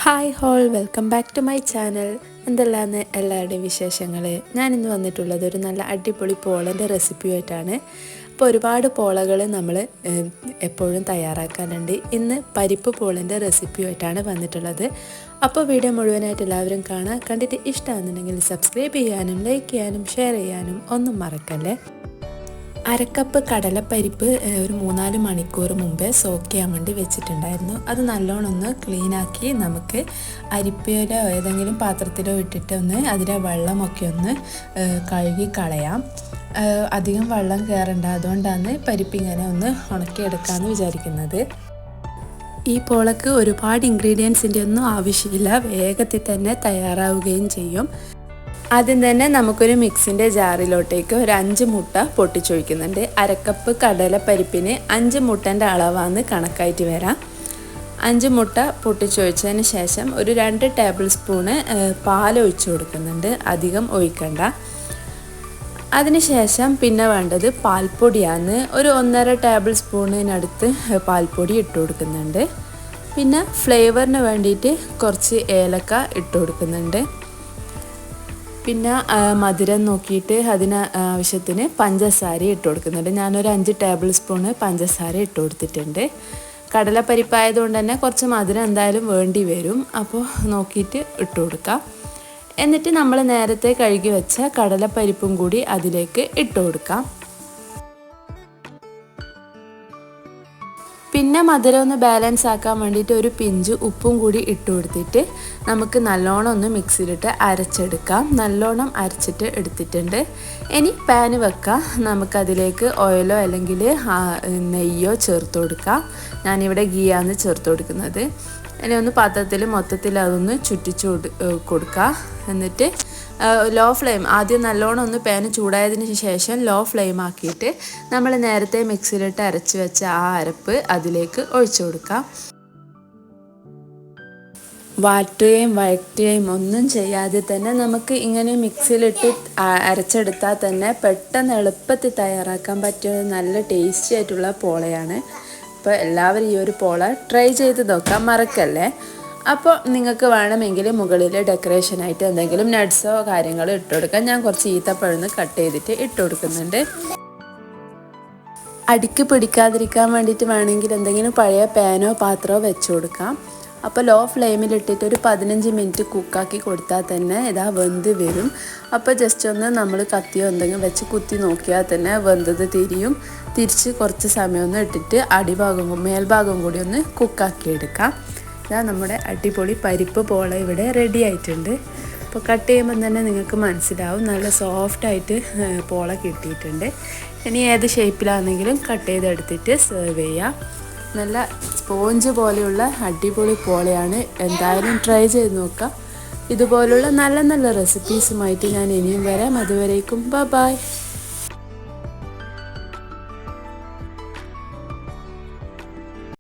Hi all, welcome back to my channel. എന്തെല്ലാന്ന് എല്ലാവരുടെയും വിശേഷങ്ങൾ? ഞാനിന്ന് വന്നിട്ടുള്ളത് ഒരു നല്ല അടിപൊളി പോളൻ്റെ റെസിപ്പിയായിട്ടാണ്. അപ്പോൾ ഒരുപാട് പോളകൾ നമ്മൾ എപ്പോഴും തയ്യാറാക്കാറുണ്ട്. ഇന്ന് പരിപ്പ് പോളൻ്റെ റെസിപ്പിയായിട്ടാണ് വന്നിട്ടുള്ളത്. അപ്പോൾ വീഡിയോ മുഴുവനായിട്ട് എല്ലാവരും കാണാം. കണ്ടിട്ട് ഇഷ്ടമാണെന്നുണ്ടെങ്കിൽ സബ്സ്ക്രൈബ് ചെയ്യാനും ലൈക്ക് ചെയ്യാനും ഷെയർ ചെയ്യാനും ഒന്നും മറക്കല്ലേ. അരക്കപ്പ് കടലപ്പരിപ്പ് ഒരു 3-4 മണിക്കൂർ മുമ്പേ സോക്ക് ചെയ്യാൻ വേണ്ടി വെച്ചിട്ടുണ്ടായിരുന്നു. അത് നല്ലോണം ഒന്ന് ക്ലീനാക്കി നമുക്ക് അരിപ്പയിലോ ഏതെങ്കിലും പാത്രത്തിലോ ഇട്ടിട്ട് ഒന്ന് അതിലെ വെള്ളമൊക്കെ ഒന്ന് കഴുകി കളയാം. അധികം വെള്ളം കയറണ്ട, അതുകൊണ്ടാണ് പരിപ്പ് ഇങ്ങനെ ഒന്ന് ഉണക്കിയെടുക്കാമെന്ന് വിചാരിക്കുന്നത്. ഈ പോളക്ക് ഒരുപാട് ഇൻഗ്രീഡിയൻസിൻ്റെ ഒന്നും ആവശ്യമില്ല, വേഗത്തിൽ തന്നെ തയ്യാറാവുകയും ചെയ്യും. ആദ്യം തന്നെ നമുക്കൊരു മിക്സിൻ്റെ ജാറിലോട്ടേക്ക് ഒരു 5 മുട്ട പൊട്ടിച്ചൊഴിക്കുന്നുണ്ട്. അരക്കപ്പ് കടലപ്പരിപ്പിന് 5 മുട്ടൻ്റെ അളവാണ് കണക്കായിട്ട് വരാം. 5 മുട്ട പൊട്ടിച്ചൊഴിച്ചതിന് ശേഷം ഒരു 2 ടേബിൾ സ്പൂണ് പാലൊഴിച്ച് കൊടുക്കുന്നുണ്ട്, അധികം ഒഴിക്കണ്ട. അതിനുശേഷം പിന്നെ വേണ്ടത് പാൽപ്പൊടിയാണ്. ഒരു 1.5 ടേബിൾ സ്പൂണിനടുത്ത് പാൽപ്പൊടി ഇട്ട് കൊടുക്കുന്നുണ്ട്. പിന്നെ ഫ്ലേവറിന് വേണ്ടിയിട്ട് കുറച്ച് ഏലക്ക ഇട്ട് കൊടുക്കുന്നുണ്ട്. പിന്നെ മധുരം നോക്കിയിട്ട് അതിന് ആവശ്യത്തിന് പഞ്ചസാര ഇട്ട് കൊടുക്കുന്നുണ്ട്. ഞാനൊരു 5 ടേബിൾ സ്പൂണ് പഞ്ചസാര ഇട്ട് കൊടുത്തിട്ടുണ്ട്. കടലപ്പരിപ്പായതുകൊണ്ട് തന്നെ കുറച്ച് മധുരം എന്തായാലും വേണ്ടി വരും, അപ്പോൾ നോക്കിയിട്ട് ഇട്ട് കൊടുക്കാം. എന്നിട്ട് നമ്മൾ നേരത്തെ കഴുകി വെച്ച കടലപ്പരിപ്പും കൂടി അതിലേക്ക് ഇട്ട് കൊടുക്കാം. പിന്നെ മധുരം ഒന്ന് ബാലൻസ് ആക്കാൻ വേണ്ടിയിട്ട് ഒരു പിഞ്ച് ഉപ്പും കൂടി ഇട്ട് കൊടുത്തിട്ട് നമുക്ക് നല്ലോണം ഒന്ന് മിക്സിയിലിട്ട് അരച്ചെടുക്കാം. നല്ലോണം അരച്ചിട്ട് എടുത്തിട്ടുണ്ട്. ഇനി പാന് വെക്കാം. നമുക്കതിലേക്ക് ഓയിലോ അല്ലെങ്കിൽ നെയ്യോ ചേർത്ത് കൊടുക്കാം. ഞാനിവിടെ ഗീയാണ് ചേർത്ത് കൊടുക്കുന്നത്. ഇനി ഒന്ന് പാത്രത്തിൽ മൊത്തത്തിൽ അതൊന്ന് ചുറ്റിച്ച് കൊടുക്കുക. എന്നിട്ട് ലോ ഫ്ലെയിം, ആദ്യം നല്ലോണം ഒന്ന് പാന് ചൂടായതിന് ശേഷം ലോ ഫ്ലെയിം ആക്കിയിട്ട് നമ്മൾ നേരത്തെ മിക്സിയിലിട്ട് അരച്ച് വെച്ച ആ അരപ്പ് അതിലേക്ക് ഒഴിച്ചു കൊടുക്കാം. വാട്ടുകയും വഴറ്റുകയും ഒന്നും ചെയ്യാതെ തന്നെ നമുക്ക് ഇങ്ങനെ മിക്സിയിലിട്ട് അരച്ചെടുത്താൽ തന്നെ പെട്ടെന്ന് എളുപ്പത്തിൽ തയ്യാറാക്കാൻ പറ്റിയ നല്ല ടേസ്റ്റി ആയിട്ടുള്ള പോളയാണ്. അപ്പോൾ എല്ലാവരും ഈ ഒരു പോള ട്രൈ ചെയ്ത് നോക്കാം, മറക്കല്ലേ. അപ്പോൾ നിങ്ങൾക്ക് വേണമെങ്കിൽ മുകളിൽ ഡെക്കറേഷനായിട്ട് എന്തെങ്കിലും നട്ട്സോ കാര്യങ്ങളോ ഇട്ട് കൊടുക്കാം. ഞാൻ കുറച്ച് ഈത്തപ്പഴം കട്ട് ചെയ്തിട്ട് ഇട്ട് കൊടുക്കുന്നുണ്ട്. അടിക്ക് പിടിക്കാതിരിക്കാൻ വേണ്ടിയിട്ട് വേണമെങ്കിൽ എന്തെങ്കിലും പഴയ പാനോ പാത്രമോ വെച്ച് കൊടുക്കാം. അപ്പോൾ ലോ ഫ്ലെയിമിലിട്ടിട്ട് ഒരു 15 മിനിറ്റ് കുക്കാക്കി കൊടുത്താൽ തന്നെ ഇതാ വെന്ത് വരും. അപ്പോൾ ജസ്റ്റ് ഒന്ന് നമ്മൾ കത്തിയോ എന്തെങ്കിലും വെച്ച് കുത്തി നോക്കിയാൽ തന്നെ വെന്തത് തിരിയും. തിരിച്ച് കുറച്ച് സമയം ഒന്ന് ഇട്ടിട്ട് മേൽഭാഗം കൂടി ഒന്ന് കുക്കാക്കി എടുക്കാം. ഇതാ നമ്മുടെ അടിപൊളി പരിപ്പ് പോള ഇവിടെ റെഡി ആയിട്ടുണ്ട്. അപ്പോൾ കട്ട് ചെയ്യുമ്പോൾ തന്നെ നിങ്ങൾക്ക് മനസ്സിലാവും നല്ല സോഫ്റ്റായിട്ട് പോള കിട്ടിയിട്ടുണ്ട്. ഇനി ഏത് ഷേപ്പിലാണെങ്കിലും കട്ട് ചെയ്തെടുത്തിട്ട് സെർവ് ചെയ്യാം. നല്ല സ്പോഞ്ച് പോലെയുള്ള അടിപൊളി പോളയാണ്. എന്തായാലും ട്രൈ ചെയ്ത് നോക്കാം. ഇതുപോലുള്ള നല്ല നല്ല റെസിപ്പീസുമായിട്ട് ഞാൻ ഇനിയും വരാം. അതുവരേക്കും ബൈ.